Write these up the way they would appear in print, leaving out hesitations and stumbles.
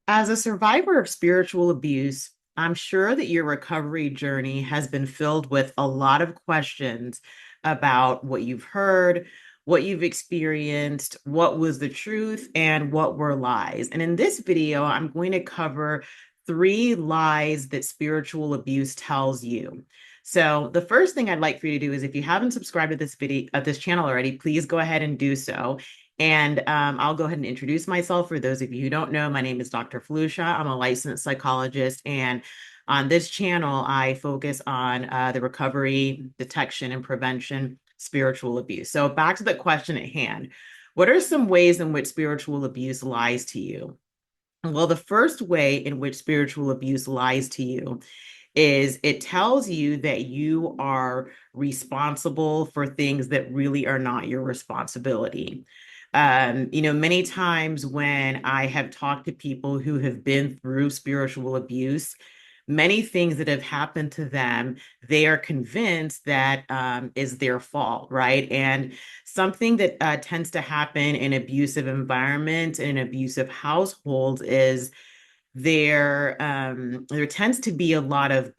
As a survivor of spiritual abuse, I'm sure that your recovery journey has been filled with a lot of questions about what you've heard, what you've experienced, what was the truth, and what were lies. And in this video, I'm going to cover three lies that spiritual abuse tells you. So the first thing I'd like for you to do is if you haven't subscribed to this channel already, please go ahead and do so. And I'll go ahead and introduce myself. For those of you who don't know, my name is Dr. Felucia. I'm a licensed psychologist. And on this channel, I focus on the recovery, detection, and prevention spiritual abuse. So back to the question at hand. What are some ways in which spiritual abuse lies to you? Well, the first way in which spiritual abuse lies to you is it tells you that you are responsible for things that really are not your responsibility. Many times when I have talked to people who have been through spiritual abuse, many things that have happened to them, they are convinced that is their fault, right? And something that tends to happen in abusive environments and abusive households is there tends to be a lot of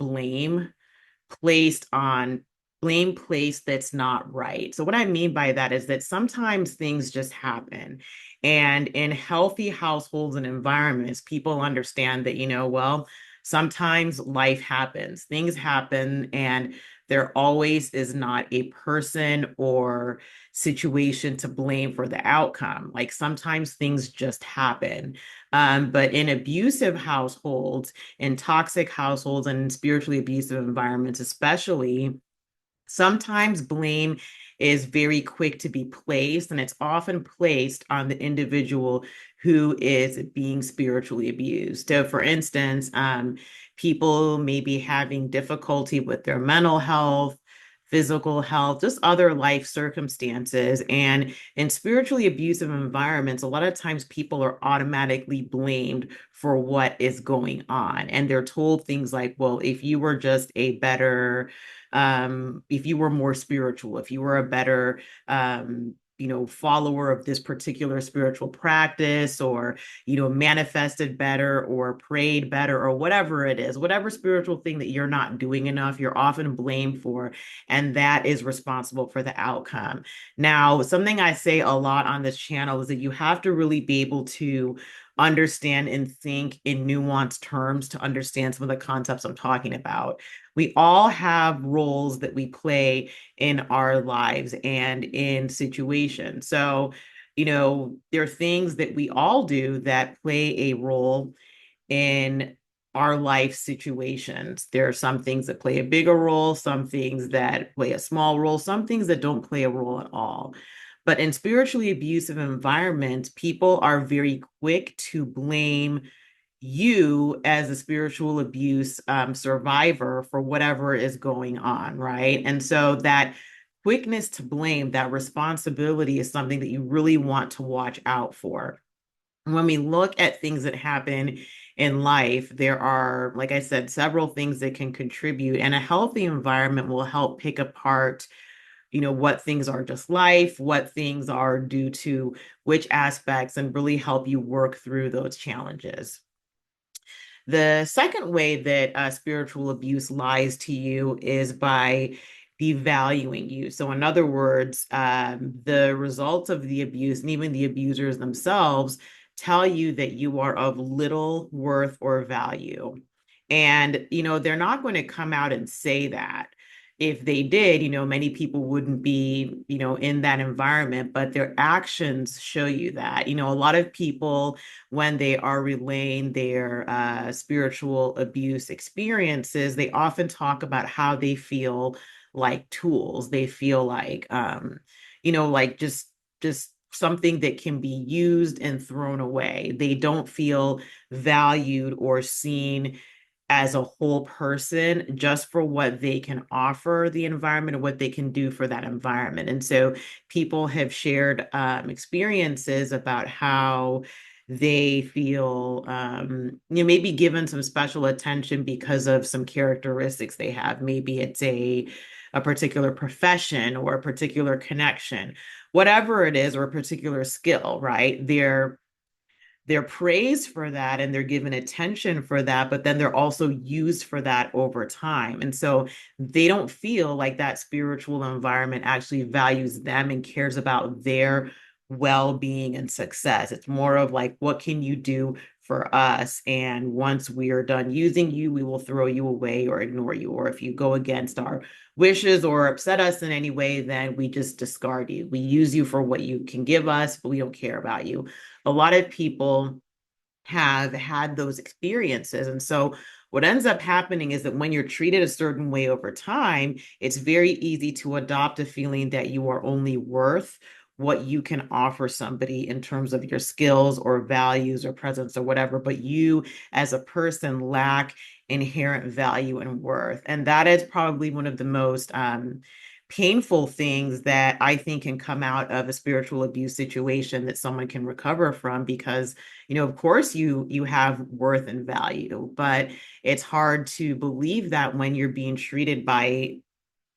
placed on blame placed that's not right. So what I mean by that is that sometimes things just happen. And in healthy households and environments, people understand that, well, sometimes life happens, things happen, and there always is not a person or situation to blame for the outcome. Like sometimes things just happen. But in abusive households, in toxic households, and in spiritually abusive environments, especially, sometimes blame is very quick to be placed, and it's often placed on the individual who is being spiritually abused. So, for instance, people may be having difficulty with their mental health, physical health, just other life circumstances. And in spiritually abusive environments, a lot of times people are automatically blamed for what is going on. And they're told things like, well, if you were just a better if you were more spiritual, if you were a better follower of this particular spiritual practice, or manifested better or prayed better or whatever it is, whatever spiritual thing that you're not doing enough, you're often blamed for, and that is responsible for the outcome. Now, something I say a lot on this channel is that you have to really be able to understand and think in nuanced terms to understand some of the concepts I'm talking about. We all have roles that we play in our lives and in situations. So, there are things that we all do that play a role in our life situations. There are some things that play a bigger role, some things that play a small role, some things that don't play a role at all. But in spiritually abusive environments, people are very quick to blame you as a spiritual abuse survivor for whatever is going on, right? And so that quickness to blame, that responsibility is something that you really want to watch out for. When we look at things that happen in life, there are, like I said, several things that can contribute, and a healthy environment will help pick apart what things are just life, what things are due to which aspects, and really help you work through those challenges. The second way that spiritual abuse lies to you is by devaluing you. So, in other words, the results of the abuse and even the abusers themselves tell you that you are of little worth or value. And, they're not going to come out and say that. If they did, many people wouldn't be, in that environment, but their actions show you that. A lot of people, when they are relaying their spiritual abuse experiences, they often talk about how they feel like tools. They feel like just something that can be used and thrown away. They don't feel valued or seen as a whole person just for what they can offer the environment and what they can do for that environment. And so people have shared experiences about how they feel maybe given some special attention because of some characteristics they have. Maybe it's a particular profession or a particular connection, whatever it is, or a particular skill, right? they're praised for that and they're given attention for that, but then they're also used for that over time. And so they don't feel like that spiritual environment actually values them and cares about their well-being and success. It's more of like, what can you do for us? And once we are done using you, we will throw you away or ignore you. Or if you go against our wishes or upset us in any way, then we just discard you. We use you for what you can give us, but we don't care about you. A lot of people have had those experiences. And so what ends up happening is that when you're treated a certain way over time, it's very easy to adopt a feeling that you are only worth what you can offer somebody in terms of your skills or values or presence or whatever, but you as a person lack inherent value and worth. And that is probably one of the most painful things that I think can come out of a spiritual abuse situation that someone can recover from, because of course you have worth and value, but it's hard to believe that when you're being treated by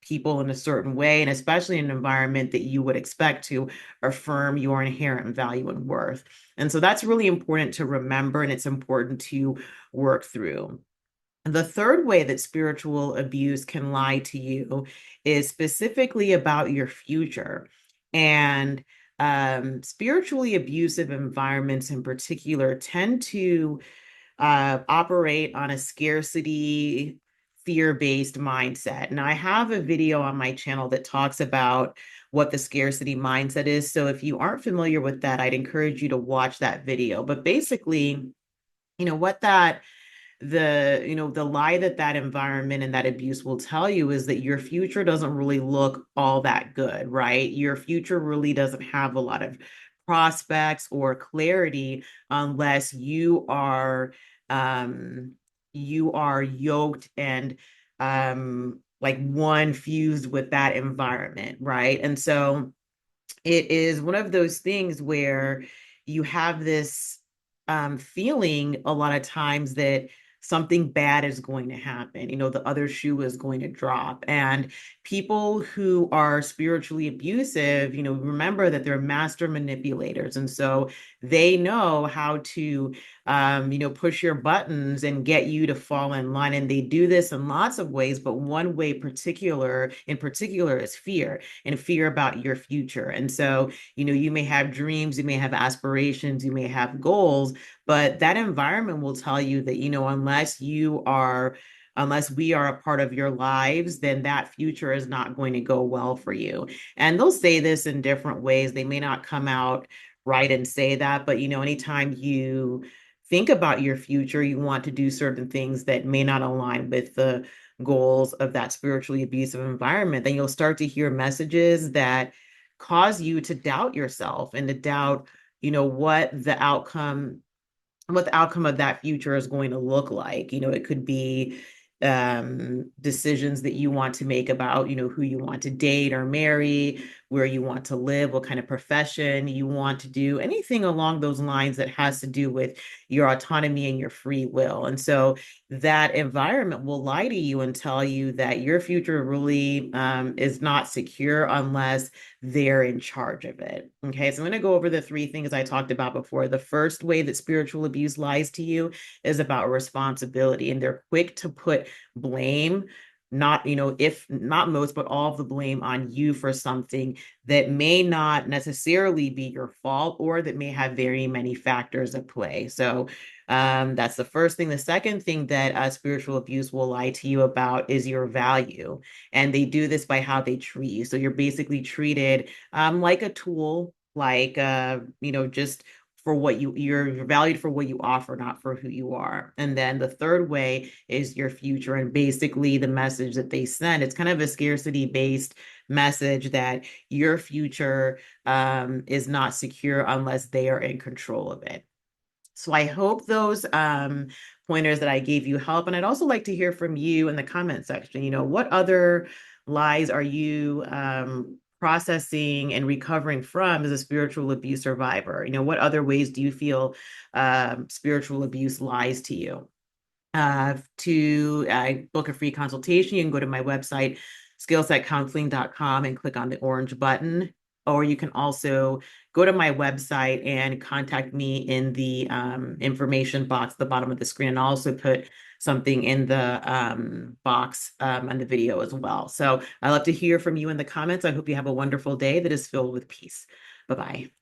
people in a certain way, and especially in an environment that you would expect to affirm your inherent value and worth. And so that's really important to remember, and it's important to work through. The third way that spiritual abuse can lie to you is specifically about your future. And spiritually abusive environments in particular tend to operate on a scarcity, fear-based mindset. And I have a video on my channel that talks about what the scarcity mindset is. So if you aren't familiar with that, I'd encourage you to watch that video. But basically, what that the lie that environment and that abuse will tell you is that your future doesn't really look all that good, right? Your future really doesn't have a lot of prospects or clarity unless you are yoked and like one fused with that environment, right? And so it is one of those things where you have this feeling a lot of times that something bad is going to happen. The other shoe is going to drop. And people who are spiritually abusive, remember that they're master manipulators. And so they know how to, push your buttons and get you to fall in line. And they do this in lots of ways, but one way in particular is fear, and fear about your future. And so, you may have dreams, you may have aspirations, you may have goals, but that environment will tell you that, unless we are a part of your lives, then that future is not going to go well for you. And they'll say this in different ways. They may not come out right and say that, but anytime you think about your future, you want to do certain things that may not align with the goals of that spiritually abusive environment, then you'll start to hear messages that cause you to doubt yourself and to doubt, what the outcome of that future is going to look like. It could be decisions that you want to make about, who you want to date or marry, where you want to live, what kind of profession you want to do, anything along those lines that has to do with your autonomy and your free will. And so that environment will lie to you and tell you that your future really is not secure unless they're in charge of it. Okay, so I'm going to go over the three things I talked about before. The first way that spiritual abuse lies to you is about responsibility, and they're quick to put blame, not, if not most, but all of the blame on you for something that may not necessarily be your fault, or that may have very many factors at play. So that's the first thing. The second thing that spiritual abuse will lie to you about is your value. And they do this by how they treat you. So you're basically treated like a tool, like, just for what you're valued for what you offer, not for who you are. And then the third way is your future, and basically the message that they send. It's kind of a scarcity based message that your future is not secure unless they are in control of it. So I hope those pointers that I gave you help. And I'd also like to hear from you in the comment section. What other lies are you processing and recovering from as a spiritual abuse survivor? What other ways do you feel spiritual abuse lies to you? To book a free consultation, you can go to my website, skillsetcounseling.com, and click on the orange button. or you can also go to my website and contact me in the information box at the bottom of the screen. And I'll also put something in the box on the video as well. So I'd love to hear from you in the comments. I hope you have a wonderful day that is filled with peace. Bye-bye.